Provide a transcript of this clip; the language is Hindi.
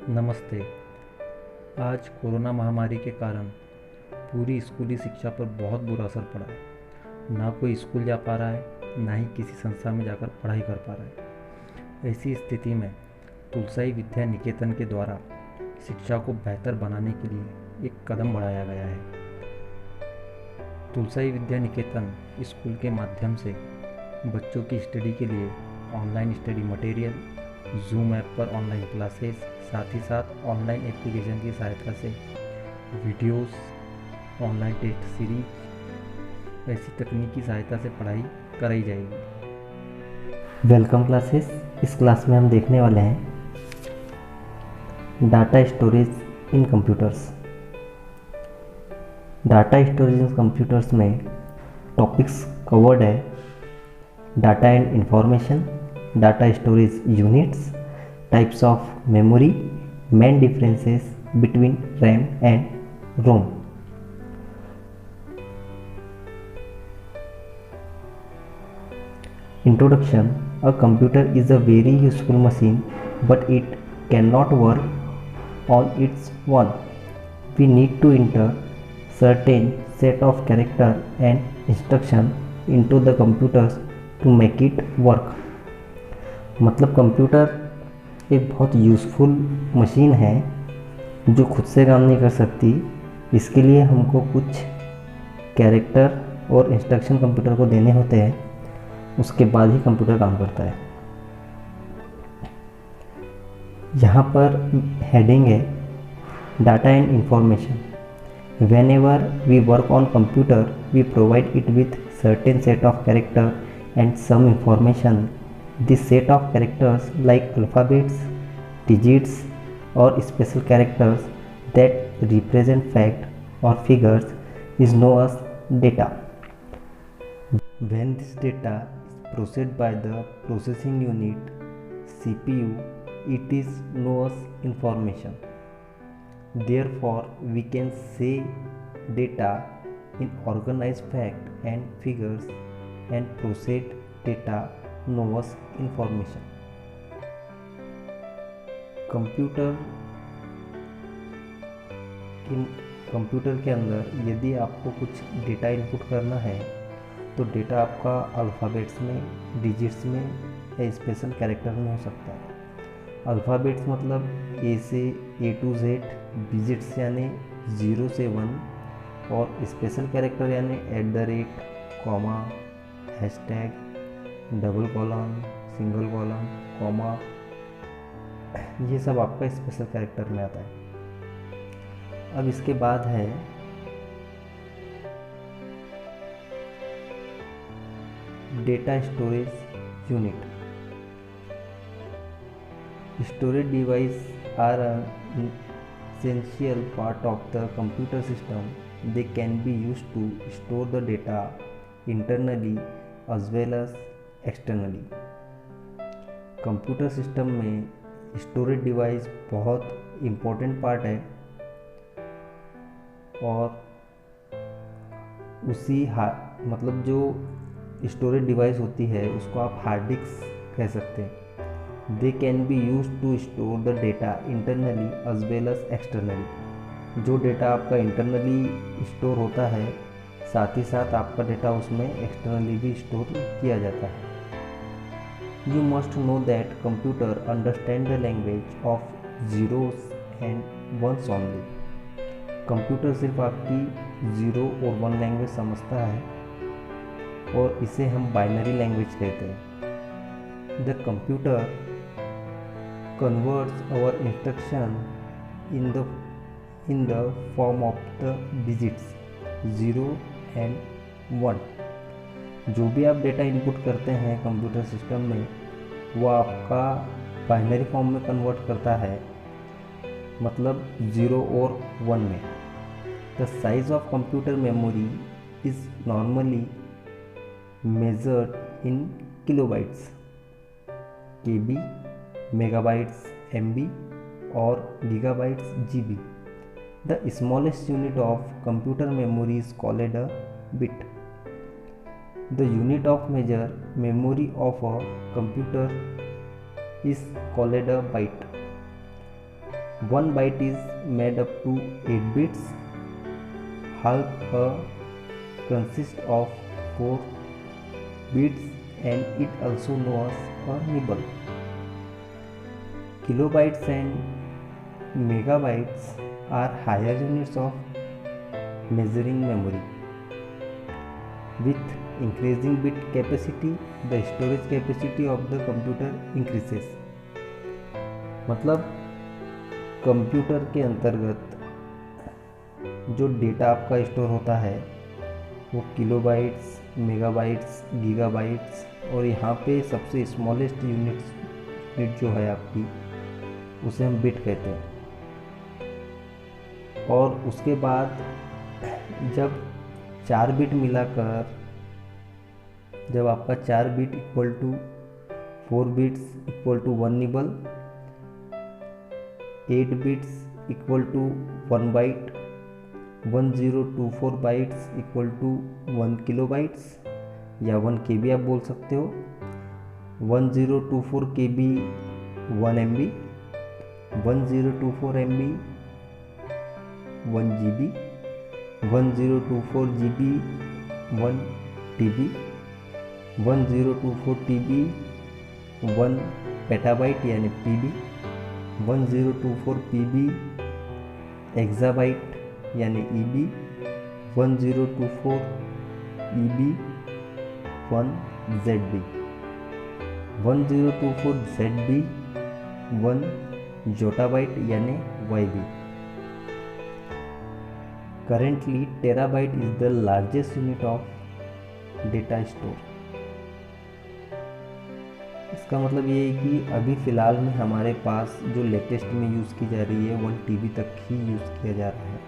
नमस्ते। आज कोरोना महामारी के कारण पूरी स्कूली शिक्षा पर बहुत बुरा असर पड़ा है। ना कोई स्कूल जा पा रहा है, ना ही किसी संस्था में जाकर पढ़ाई कर पा रहा है। ऐसी स्थिति में तुलसाई विद्या निकेतन के द्वारा शिक्षा को बेहतर बनाने के लिए एक कदम बढ़ाया गया है। तुलसाई विद्या निकेतन स्कूल के माध्यम से बच्चों की स्टडी के लिए online study material, zoom app पर ऑनलाइन क्लासेस, साथ ही साथ ऑनलाइन एप्लीकेशन की सहायता से वीडियोस, ऑनलाइन टेस्ट सीरीज, ऐसी तकनीकी सहायता से पढ़ाई कराई जाएगी। Welcome classes. इस क्लास में हम देखने वाले हैं data storage in computers. Data storage in computers में टॉपिक्स कवर्ड है data and information, data storage units, types of memory, main differences between RAM and ROM. Introduction. A computer is a very useful machine, but it cannot work on its own. We need to enter certain set of character and instruction into the computers to make it work. मतलब कंप्यूटर एक बहुत यूज़फुल मशीन है जो खुद से काम नहीं कर सकती। इसके लिए हमको कुछ कैरेक्टर और इंस्ट्रक्शन कंप्यूटर को देने होते हैं, उसके बाद ही कंप्यूटर काम करता है। यहाँ पर हेडिंग है data and information. Whenever we work on computer we provide it with certain set of character and some information. This set of characters like alphabets, digits or special characters that represent fact or figures is known as data. When this data is processed by the processing unit CPU, it is known as information. Therefore, we can say data in organized fact and figures and processed data known as information. Computer के अंदर यदि आपको कुछ डेटा इनपुट करना है तो डेटा आपका अल्फ़ाबेट्स में, डिजिट्स में या स्पेशल कैरेक्टर में हो सकता है। अल्फ़ाबेट्स मतलब ए से ए टू जेड, डिजिट्स यानी 0 से 1 और स्पेशल कैरेक्टर यानी @ comma, hashtag, double column, single column, comma, ये सब आपका स्पेशल कैरेक्टर में आता है। अब इसके बाद है data storage unit. Storage device are an essential part of the computer system. They can be used to store the data internally as well as externally. Computer system में स्टोरेज डिवाइस बहुत इम्पोर्टेंट पार्ट है और उसी मतलब जो स्टोरेज डिवाइस होती है उसको आप हार्ड डिस्क कह सकते हैं. They can be use to store the data internally as well as externally. जो डेटा आपका इंटरनली स्टोर होता है साथ ही साथ आपका डेटा उसमें एक्सटर्नली भी स्टोर किया जाता है. You must know that computer understand the language of zeros and ones only. Computer सिर्फ आपकी 0 और 1 लैंग्वेज समझता है और इसे हम बाइनरी लैंग्वेज कहते हैं. The computer converts our instruction in the form of the digits 0 and 1. जो भी आप डेटा इनपुट करते हैं कंप्यूटर सिस्टम में वो आपका बाइनरी फॉर्म में कन्वर्ट करता है, मतलब 0 और 1 में. The size of computer memory is normally measured in kilobytes, KB, megabytes MB और gigabytes GB. The smallest unit of computer memory is called a bit. The unit of measure memory of a computer is called a byte. 1 byte is made up to 8 bits. Half consists of 4 bits and it also known as a nibble. Kilobytes and megabytes are higher units of measuring memory. With increasing bit capacity, the storage capacity of the computer increases. मतलब कंप्यूटर के अंतर्गत जो डेटा आपका स्टोर होता है वो किलोबाइट्स, मेगाबाइट्स, गीगाबाइट्स और यहाँ पे सबसे स्मॉलेस्ट यूनिट जो है आपकी उसे हम बिट कहते हैं। और उसके बाद जब 4 बिट मिलाकर जब आपका 4 bit equal to 4 bits equal to 1 nibble, 8 bits equal to 1 byte, 1024 bytes equal to 1 kilobytes या 1 KB आप बोल सकते हो। 1024 KB 1 MB, 1024 MB 1 GB, 1024 GB 1 TB, 1024 TB 1 petabyte यानी PB, 1024 PB एक्साबाइट यानी EB, 1024 EB 1 ZB, 1024 ZB 1 जोटाबाइट यानी YB। Currently, terabyte is the largest unit of data store. इसका मतलब ये है कि अभी फ़िलहाल में हमारे पास जो लेटेस्ट में यूज़ की जा रही है 1 TB तक ही यूज़ किया जा रहा है।